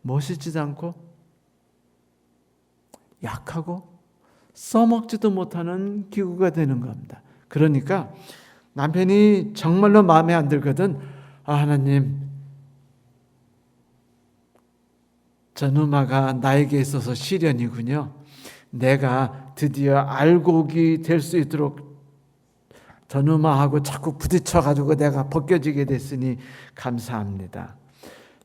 멋있지도 않고 약하고 써먹지도 못하는 기구가 되는 겁니다. 그러니까 남편이 정말로 마음에 안 들거든. 하나님, 저누마가 나에게 있어서 시련이군요. 내가 드디어 알곡이 될 수 있도록 저누마하고 자꾸 부딪혀가지고 내가 벗겨지게 됐으니 감사합니다.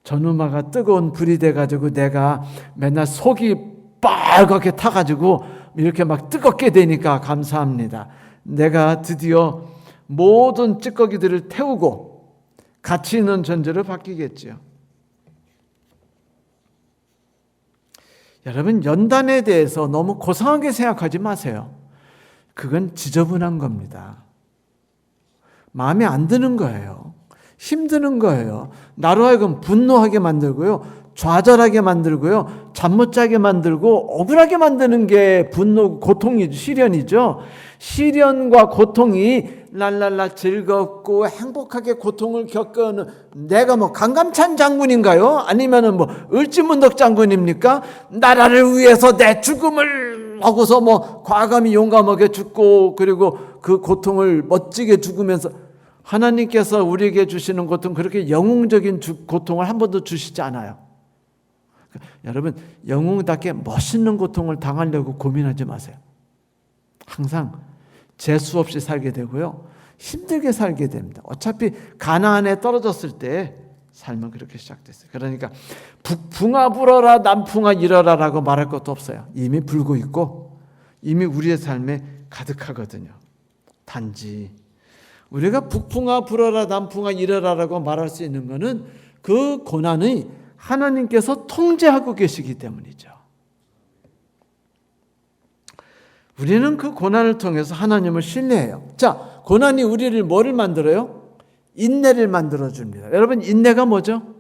저누마가 뜨거운 불이 돼가지고 내가 맨날 속이 빨갛게 타가지고 이렇게 막 뜨겁게 되니까 감사합니다. 내가 드디어 모든 찌꺼기들을 태우고 가치 있는 존재로 바뀌겠죠. 여러분, 연단에 대해서 너무 고상하게 생각하지 마세요. 그건 지저분한 겁니다. 마음에 안 드는 거예요. 힘드는 거예요. 나로 하여금 분노하게 만들고요. 좌절하게 만들고요. 잠 못 자게 만들고 억울하게 만드는 게 분노, 고통이죠. 시련이죠. 시련과 고통이 랄랄라 즐겁고 행복하게 고통을 겪는 내가 뭐 강감찬 장군인가요? 아니면은 뭐 을지문덕 장군입니까? 나라를 위해서 내 죽음을 하고서 뭐 과감히 용감하게 죽고 그리고 그 고통을 멋지게 죽으면서 하나님께서 우리에게 주시는 고통 그렇게 영웅적인 고통을 한 번도 주시지 않아요. 여러분, 영웅답게 멋있는 고통을 당하려고 고민하지 마세요. 항상 재수 없이 살게 되고요. 힘들게 살게 됩니다. 어차피 가나안에 떨어졌을 때 삶은 그렇게 시작됐어요. 그러니까 북풍아 불어라 남풍아 일어라 라고 말할 것도 없어요. 이미 불고 있고 이미 우리의 삶에 가득하거든요. 단지 우리가 북풍아 불어라 남풍아 일어라 라고 말할 수 있는 것은 그 고난이 하나님께서 통제하고 계시기 때문이죠. 우리는 그 고난을 통해서 하나님을 신뢰해요. 자, 고난이 우리를 뭐를 만들어요? 인내를 만들어줍니다. 여러분, 인내가 뭐죠?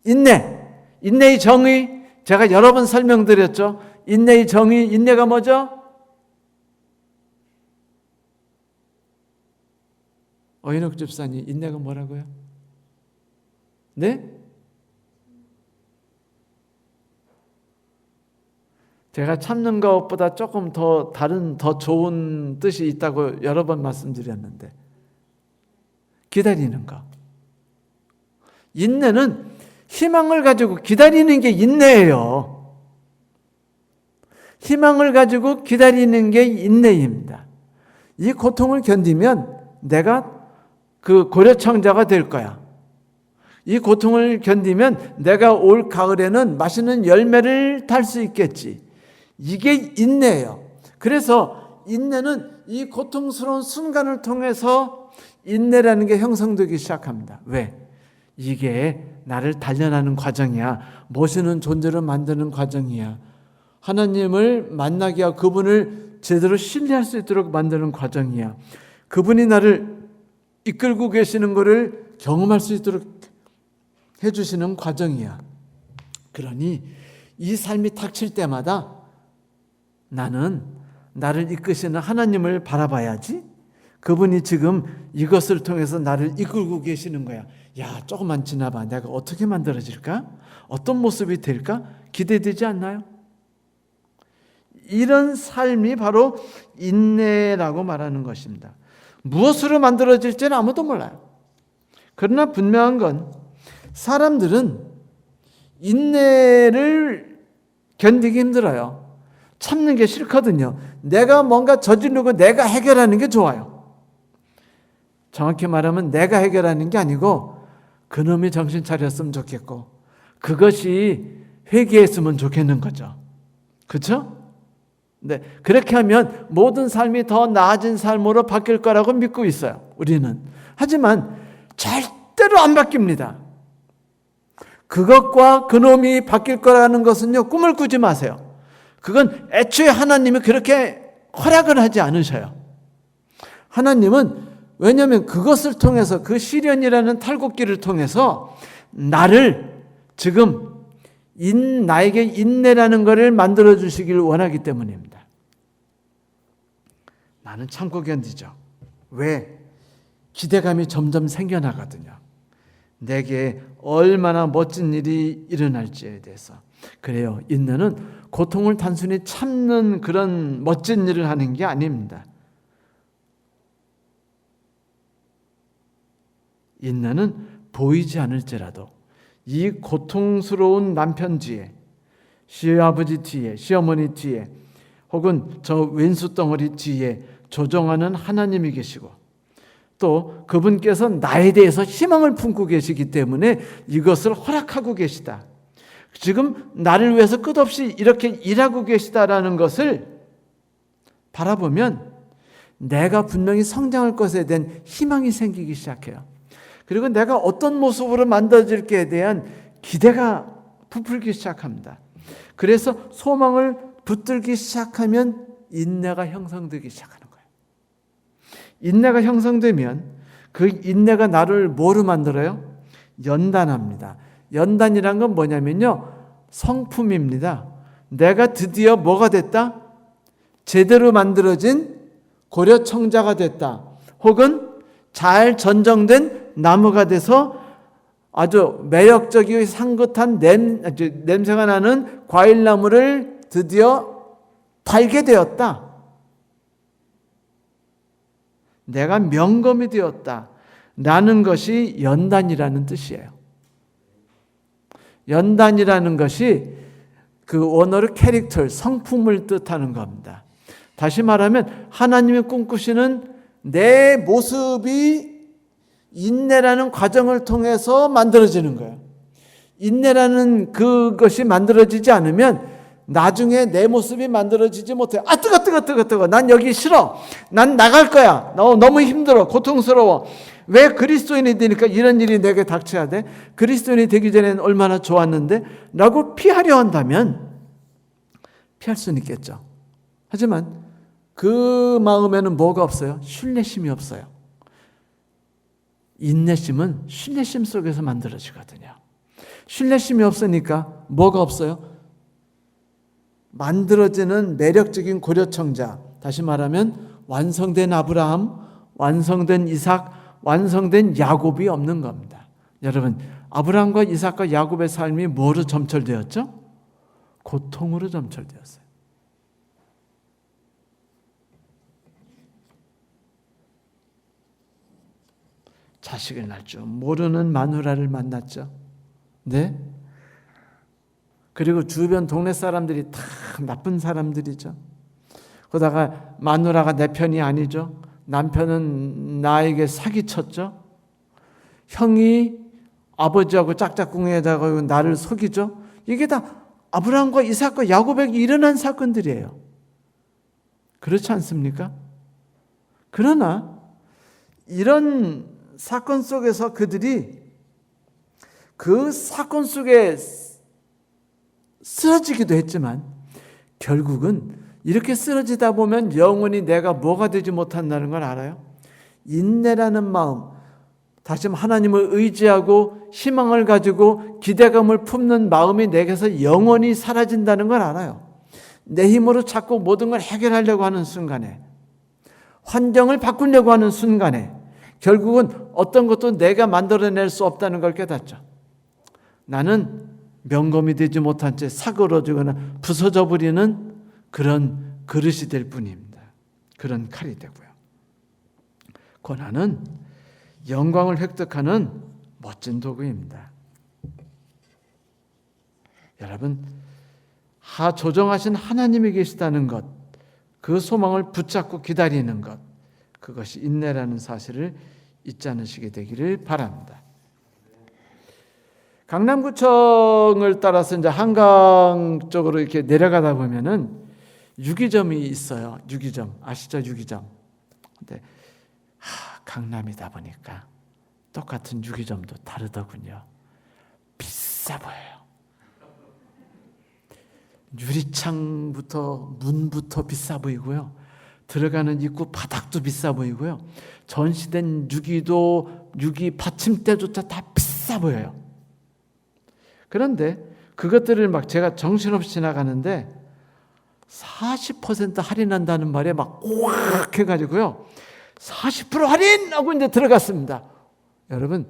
인내의 정의, 제가 여러 번 설명드렸죠. 인내의 정의, 인내가 뭐죠? 어인옥 집사님, 인내가 뭐라고요? 네? 제가 참는 것보다 조금 더 다른, 더 좋은 뜻이 있다고 여러 번 말씀드렸는데, 기다리는 거. 인내는 희망을 가지고 기다리는 게 인내예요. 희망을 가지고 기다리는 게 인내입니다. 이 고통을 견디면 내가 그 고려청자가 될 거야. 이 고통을 견디면 내가 올 가을에는 맛있는 열매를 탈 수 있겠지. 이게 인내예요. 그래서 인내는 이 고통스러운 순간을 통해서 인내라는 게 형성되기 시작합니다. 왜? 이게 나를 단련하는 과정이야. 모시는 존재로 만드는 과정이야. 하나님을 만나게 하고 그분을 제대로 신뢰할 수 있도록 만드는 과정이야. 그분이 나를 이끌고 계시는 것을 경험할 수 있도록 해주시는 과정이야. 그러니 이 삶이 닥칠 때마다 나는 나를 이끄시는 하나님을 바라봐야지. 그분이 지금 이것을 통해서 나를 이끌고 계시는 거야. 야, 조금만 지나봐. 내가 어떻게 만들어질까? 어떤 모습이 될까? 기대되지 않나요? 이런 삶이 바로 인내라고 말하는 것입니다. 무엇으로 만들어질지는 아무도 몰라요. 그러나 분명한 건 사람들은 인내를 견디기 힘들어요. 참는 게 싫거든요. 내가 뭔가 저지르고 내가 해결하는 게 좋아요. 정확히 말하면 내가 해결하는 게 아니고 그놈이 정신 차렸으면 좋겠고 그것이 회개했으면 좋겠는 거죠. 그렇죠? 네, 그렇게 하면 모든 삶이 더 나아진 삶으로 바뀔 거라고 믿고 있어요. 우리는. 하지만 절대로 안 바뀝니다. 그것과 그놈이 바뀔 거라는 것은요, 꿈을 꾸지 마세요. 그건 애초에 하나님이 그렇게 허락을 하지 않으셔요. 하나님은 왜냐하면 그것을 통해서 그 시련이라는 탈곡기를 통해서 나를 지금 나에게 인내라는 것을 만들어 주시길 원하기 때문입니다. 나는 참고 견디죠. 왜? 기대감이 점점 생겨나거든요. 내게 얼마나 멋진 일이 일어날지에 대해서. 그래요. 인내는 고통을 단순히 참는 그런 멋진 일을 하는 게 아닙니다. 인내는 보이지 않을지라도 이 고통스러운 남편 뒤에, 시아버지 뒤에, 시어머니 뒤에, 혹은 저 왼수 덩어리 뒤에 조종하는 하나님이 계시고 또 그분께서 나에 대해서 희망을 품고 계시기 때문에 이것을 허락하고 계시다. 지금 나를 위해서 끝없이 이렇게 일하고 계시다라는 것을 바라보면 내가 분명히 성장할 것에 대한 희망이 생기기 시작해요. 그리고 내가 어떤 모습으로 만들어질게에 대한 기대가 부풀기 시작합니다. 그래서 소망을 붙들기 시작하면 인내가 형성되기 시작하는 거예요. 인내가 형성되면 그 인내가 나를 뭐로 만들어요? 연단합니다. 연단이란 건 뭐냐면요, 성품입니다. 내가 드디어 뭐가 됐다? 제대로 만들어진 고려청자가 됐다. 혹은 잘 전정된 나무가 돼서 아주 매력적이고 향긋한 냄새가 나는 과일나무를 드디어 달게 되었다. 내가 명검이 되었다. 라는 것이 연단이라는 뜻이에요. 연단이라는 것이 그 원어로 캐릭터, 성품을 뜻하는 겁니다. 다시 말하면 하나님이 꿈꾸시는 내 모습이 인내라는 과정을 통해서 만들어지는 거예요. 인내라는 그것이 만들어지지 않으면 나중에 내 모습이 만들어지지 못해요. 아, 뜨거. 난 여기 싫어. 난 나갈 거야. 너무 힘들어. 고통스러워. 왜 그리스도인이 되니까 이런 일이 내게 닥쳐야 돼? 그리스도인이 되기 전에는 얼마나 좋았는데? 라고 피하려 한다면 피할 수는 있겠죠. 하지만 그 마음에는 뭐가 없어요? 신뢰심이 없어요. 인내심은 신뢰심 속에서 만들어지거든요. 신뢰심이 없으니까 뭐가 없어요? 만들어지는 매력적인 고려청자, 다시 말하면 완성된 아브라함, 완성된 이삭, 완성된 야곱이 없는 겁니다. 여러분, 아브라함과 이삭과 야곱의 삶이 뭐로 점철되었죠? 고통으로 점철되었어요. 자식을 낳을 줄 모르는 마누라를 만났죠. 네? 그리고 주변 동네 사람들이 다 나쁜 사람들이죠. 그러다가 마누라가 내 편이 아니죠. 남편은 나에게 사기쳤죠. 형이 아버지하고 짝짝꿍에다가 나를 속이죠. 이게 다 아브라함과 이삭과 야곱에게 일어난 사건들이에요. 그렇지 않습니까? 그러나 이런 사건 속에서 그들이 그 사건 속에 쓰러지기도 했지만 결국은 이렇게 쓰러지다 보면 영원히 내가 뭐가 되지 못한다는 걸 알아요. 인내라는 마음, 다시 하나님을 의지하고 희망을 가지고 기대감을 품는 마음이 내게서 영원히 사라진다는 걸 알아요. 내 힘으로 자꾸 모든 걸 해결하려고 하는 순간에, 환경을 바꾸려고 하는 순간에 결국은 어떤 것도 내가 만들어낼 수 없다는 걸 깨닫죠. 나는 명검이 되지 못한 채 사그러지거나 부서져 버리는 그런 그릇이 될 뿐입니다. 그런 칼이 되고요. 고난은 영광을 획득하는 멋진 도구입니다. 여러분, 조정하신 하나님이 계시다는 것, 그 소망을 붙잡고 기다리는 것, 그것이 인내라는 사실을 잊지 않으시게 되기를 바랍니다. 강남구청을 따라서 이제 한강 쪽으로 이렇게 내려가다 보면은 유기점이 있어요. 유기점 아시죠? 유기점. 근데 강남이다 보니까 똑같은 유기점도 다르더군요. 비싸 보여요. 유리창부터 문부터 비싸 보이고요. 들어가는 입구 바닥도 비싸 보이고요. 전시된 유기 받침대조차 다 비싸 보여요. 그런데 그것들을 막 제가 정신없이 지나가는데 40% 할인한다는 말에 막 꽉 해가지고요. 40% 할인하고 이제 들어갔습니다. 여러분,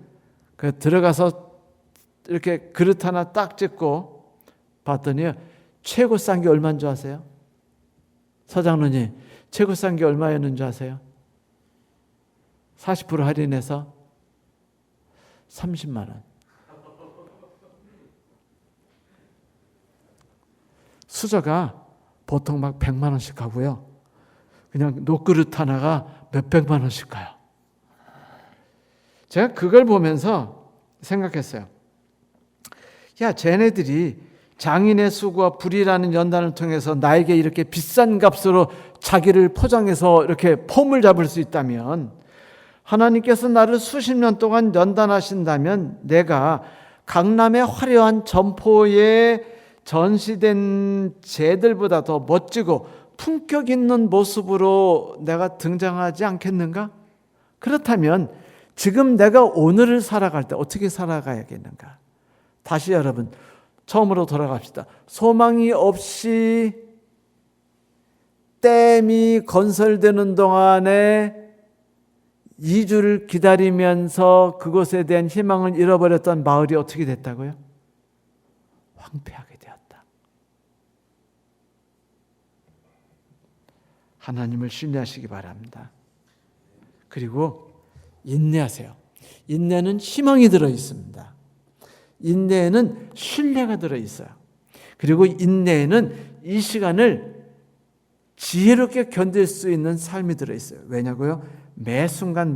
그 들어가서 이렇게 그릇 하나 딱 찍고 봤더니요. 최고 싼 게 얼마인 줄 아세요? 서장로님, 최고 싼 게 얼마였는 줄 아세요? 40% 할인해서 30만 원. 수저가 보통 막 100만 원씩 가고요. 그냥 녹그릇 하나가 몇백만 원씩 가요. 제가 그걸 보면서 생각했어요. 야, 쟤네들이 장인의 수고와 불이라는 연단을 통해서 나에게 이렇게 비싼 값으로 자기를 포장해서 이렇게 폼을 잡을 수 있다면, 하나님께서 나를 수십 년 동안 연단하신다면 내가 강남의 화려한 점포에 전시된 쟤들보다 더 멋지고 품격 있는 모습으로 내가 등장하지 않겠는가? 그렇다면 지금 내가 오늘을 살아갈 때 어떻게 살아가야겠는가? 다시 여러분, 처음으로 돌아갑시다. 소망이 없이 댐이 건설되는 동안에 2주를 기다리면서 그것에 대한 희망을 잃어버렸던 마을이 어떻게 됐다고요? 황폐하게 되었다. 하나님을 신뢰하시기 바랍니다. 그리고 인내하세요. 인내는 희망이 들어 있습니다. 인내에는 신뢰가 들어 있어요. 그리고 인내에는 이 시간을 지혜롭게 견딜 수 있는 삶이 들어 있어요. 왜냐고요? 매 순간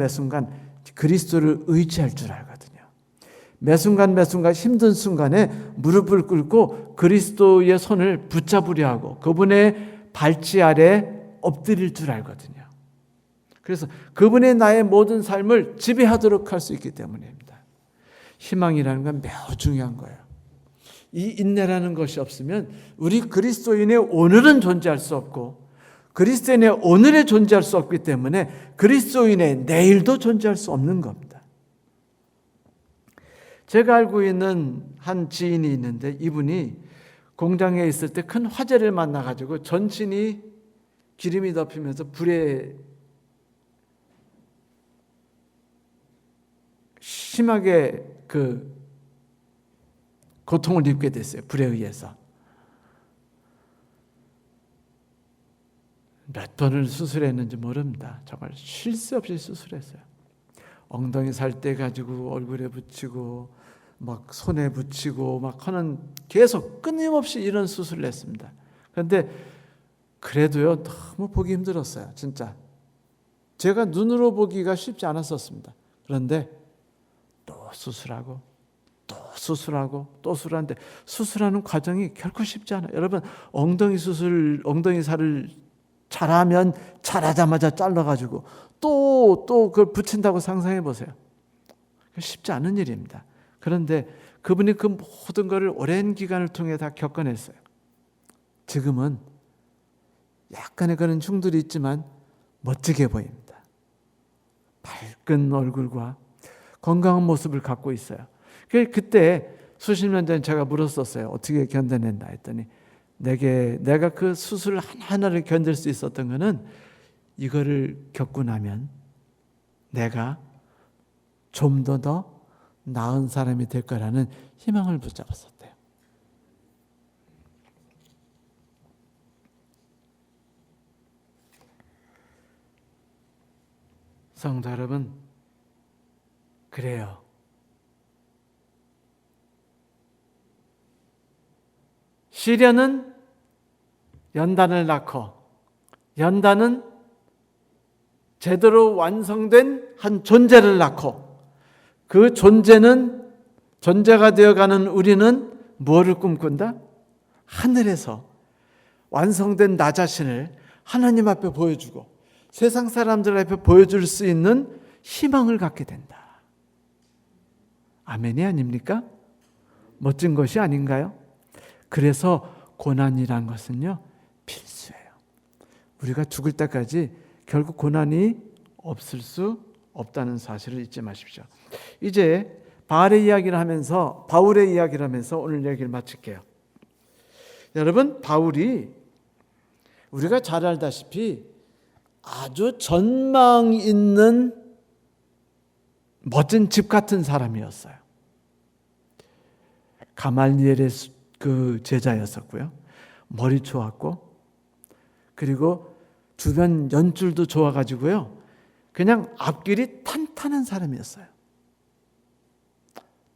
그리스도를 의지할 줄 알거든요. 매 순간 힘든 순간에 무릎을 꿇고 그리스도의 손을 붙잡으려 하고 그분의 발치 아래 엎드릴 줄 알거든요. 그래서 그분의 나의 모든 삶을 지배하도록 할 수 있기 때문입니다. 희망이라는 건 매우 중요한 거예요. 이 인내라는 것이 없으면 우리 그리스도인의 오늘은 존재할 수 없고 그리스도인의 오늘에 존재할 수 없기 때문에 그리스도인의 내일도 존재할 수 없는 겁니다. 제가 알고 있는 한 지인이 있는데 이분이 공장에 있을 때 큰 화재를 만나가지고 전신이 기름이 덮이면서 불에 심하게 고통을 입게 됐어요. 불에 의해서. 몇 번을 수술했는지 모릅니다. 정말 쉴 새 없이 수술했어요. 엉덩이 살때 가지고 얼굴에 붙이고 막 손에 붙이고 막 하는 계속 끊임없이 이런 수술을 했습니다. 그런데 그래도요 너무 보기 힘들었어요. 진짜 제가 눈으로 보기가 쉽지 않았었습니다. 그런데 또 수술하고 또 수술하고 또 수술하는데 수술하는 과정이 결코 쉽지 않아요. 여러분 엉덩이 살을 잘하면 잘하자마자 잘라가지고 또 그걸 붙인다고 상상해 보세요. 쉽지 않은 일입니다. 그런데 그분이 그 모든 것을 오랜 기간을 통해 다 겪어냈어요. 지금은 약간의 그런 흉들이 있지만 멋지게 보입니다. 밝은 얼굴과 건강한 모습을 갖고 있어요. 그때 수십 년 전에 제가 물었었어요. 어떻게 견뎌냈나 했더니 내가 그 수술 하나하나를 견딜 수 있었던 것은 이거를 겪고 나면 내가 좀 더 나은 사람이 될 거라는 희망을 붙잡았었대요. 성도 여러분, 그래요. 시련은 연단을 낳고 연단은 제대로 완성된 한 존재를 낳고 그 존재가 되어가는 우리는 무엇을 꿈꾼다? 하늘에서 완성된 나 자신을 하나님 앞에 보여주고 세상 사람들 앞에 보여줄 수 있는 희망을 갖게 된다. 아멘이 아닙니까? 멋진 것이 아닌가요? 그래서 고난이란 것은요 필수예요. 우리가 죽을 때까지 결국 고난이 없을 수 없다는 사실을 잊지 마십시오. 이제 바울의 이야기를 하면서 오늘 얘기를 마칠게요. 여러분 바울이 우리가 잘 알다시피 아주 전망 있는 멋진 집 같은 사람이었어요. 가말리엘의 그 제자였었고요. 머리 좋았고 그리고 주변 연줄도 좋아가지고요. 그냥 앞길이 탄탄한 사람이었어요.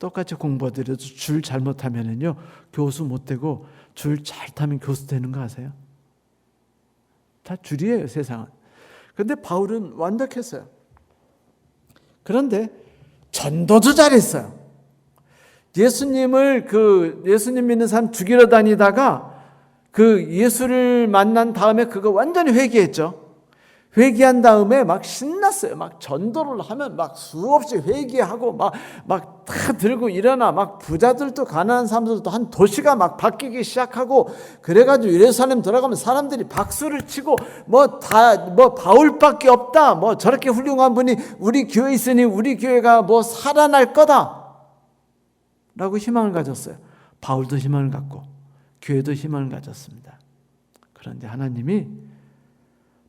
똑같이 공부하더라도 줄 잘못하면은요 교수 못 되고 줄 잘 타면 교수 되는 거 아세요? 다 줄이에요 세상은. 그런데 바울은 완벽했어요. 그런데 전도도 잘했어요. 예수님 믿는 사람 죽이러 다니다가 그 예수를 만난 다음에 그거 완전히 회개했죠. 회개한 다음에 막 신났어요. 막 전도를 하면 막 수없이 회개하고 막 다 들고 일어나 막 부자들도 가난한 사람들도 한 도시가 막 바뀌기 시작하고 그래가지고 예루살렘 들어가면 사람들이 박수를 치고 바울밖에 없다. 저렇게 훌륭한 분이 우리 교회에 있으니 우리 교회가 살아날 거다. 라고 희망을 가졌어요. 바울도 희망을 갖고 교회도 희망을 가졌습니다. 그런데 하나님이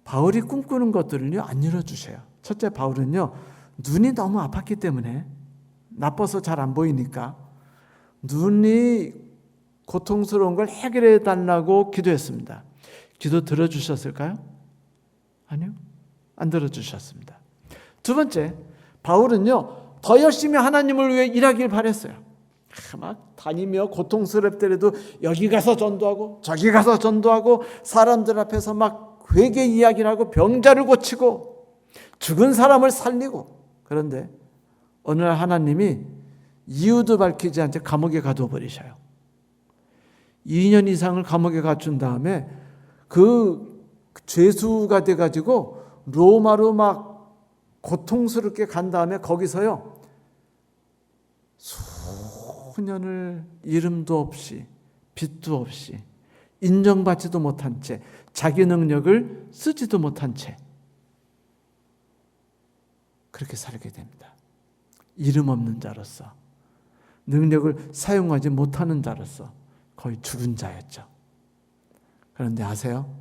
바울이 꿈꾸는 것들을요 안 이뤄주셔요. 첫째 바울은요 눈이 너무 아팠기 때문에 나빠서 잘 안 보이니까 눈이 고통스러운 걸 해결해 달라고 기도했습니다. 기도 들어주셨을까요? 아니요, 안 들어주셨습니다. 두 번째 바울은요 더 열심히 하나님을 위해 일하길 바랬어요. 막 다니며 고통스럽더라도 여기 가서 전도하고 저기 가서 전도하고 사람들 앞에서 막 회개 이야기를 하고 병자를 고치고 죽은 사람을 살리고. 그런데 어느 날 하나님이 이유도 밝히지 않고 감옥에 가둬 버리셔요. 2년 이상을 감옥에 갇힌 다음에 그 죄수가 돼가지고 로마로 막 고통스럽게 간 다음에 거기서요 수년을 이름도 없이 빛도 없이 인정받지도 못한 채, 자기 능력을 쓰지도 못한 채 그렇게 살게 됩니다. 이름 없는 자로서, 능력을 사용하지 못하는 자로서 거의 죽은 자였죠. 그런데 아세요?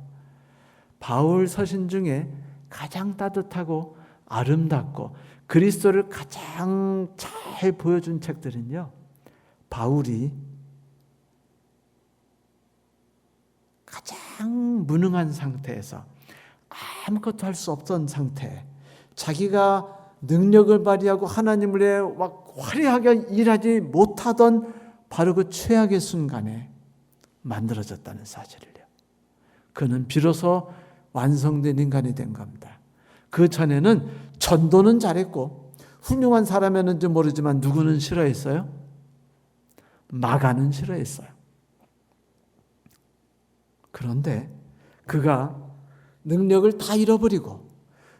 바울 서신 중에 가장 따뜻하고 아름답고 그리스도를 가장 잘 보여준 책들은요, 바울이 가장 무능한 상태에서 아무것도 할 수 없던 상태, 자기가 능력을 발휘하고 하나님을 위해 막 화려하게 일하지 못하던 바로 그 최악의 순간에 만들어졌다는 사실을요. 그는 비로소 완성된 인간이 된 겁니다. 그 전에는 전도는 잘했고 훌륭한 사람이었는지 모르지만 누구는 싫어했어요? 마가는 싫어했어요. 그런데 그가 능력을 다 잃어버리고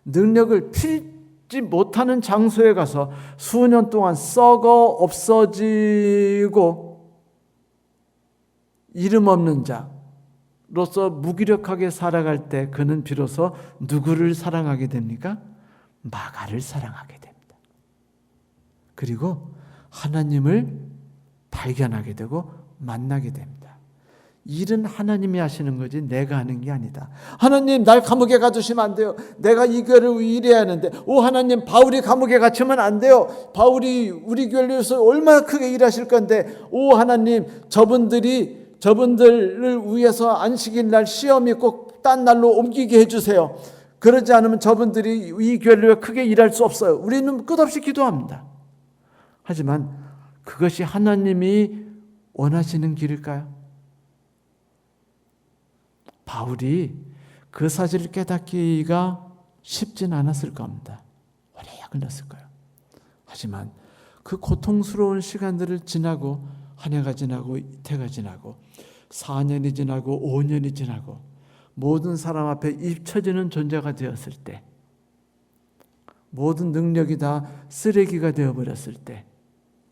능력을 필지 못하는 장소에 가서 수년 동안 썩어 없어지고 이름 없는 자로서 무기력하게 살아갈 때 그는 비로소 누구를 사랑하게 됩니까? 마가를 사랑하게 됩니다. 그리고 하나님을 발견하게 되고 만나게 됩니다. 일은 하나님이 하시는 거지 내가 하는 게 아니다. 하나님, 날 감옥에 가두시면 안 돼요. 내가 이 교회를 일해야 하는데, 오 하나님, 바울이 감옥에 갇히면 안 돼요. 바울이 우리 교회를 위해서 얼마나 크게 일하실 건데, 오 하나님, 저분들을 위해서 안식일 날 시험이 꼭 딴 날로 옮기게 해주세요. 그러지 않으면 저분들이 이 교회를 위해 크게 일할 수 없어요. 우리는 끝없이 기도합니다. 하지만 그것이 하나님이 원하시는 길일까요? 바울이 그 사실을 깨닫기가 쉽진 않았을 겁니다. 오래 걸렸을 거예요. 하지만 그 고통스러운 시간들을 지나고 한 해가 지나고 이태가 지나고 4년이 지나고 5년이 지나고 모든 사람 앞에 잊혀지는 존재가 되었을 때, 모든 능력이 다 쓰레기가 되어버렸을 때,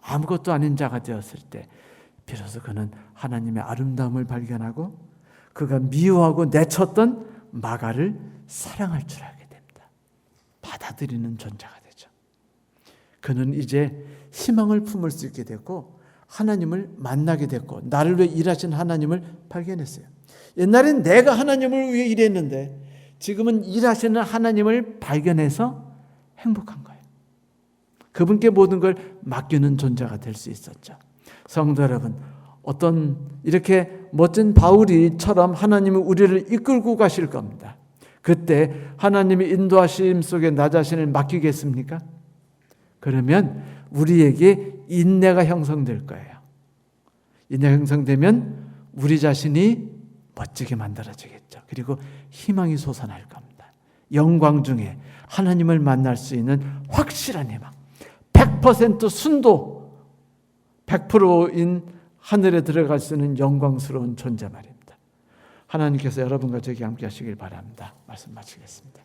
아무것도 아닌 자가 되었을 때 비로소 그는 하나님의 아름다움을 발견하고 그가 미워하고 내쳤던 마가를 사랑할 줄 알게 됩니다. 받아들이는 존재가 되죠. 그는 이제 희망을 품을 수 있게 됐고 하나님을 만나게 됐고 나를 위해 일하신 하나님을 발견했어요. 옛날엔 내가 하나님을 위해 일했는데 지금은 일하시는 하나님을 발견해서 행복한 거예요. 그분께 모든 걸 맡기는 존재가 될 수 있었죠. 성도 여러분, 어떤 이렇게 멋진 바울이처럼 하나님이 우리를 이끌고 가실 겁니다. 그때 하나님의 인도하심 속에 나 자신을 맡기겠습니까? 그러면 우리에게 인내가 형성될 거예요. 인내가 형성되면 우리 자신이 멋지게 만들어지겠죠. 그리고 희망이 솟아날 겁니다. 영광 중에 하나님을 만날 수 있는 확실한 희망, 100% 순도, 100%인 하늘에 들어갈 수 있는 영광스러운 존재 말입니다. 하나님께서 여러분과 저에게 함께 하시길 바랍니다. 말씀 마치겠습니다.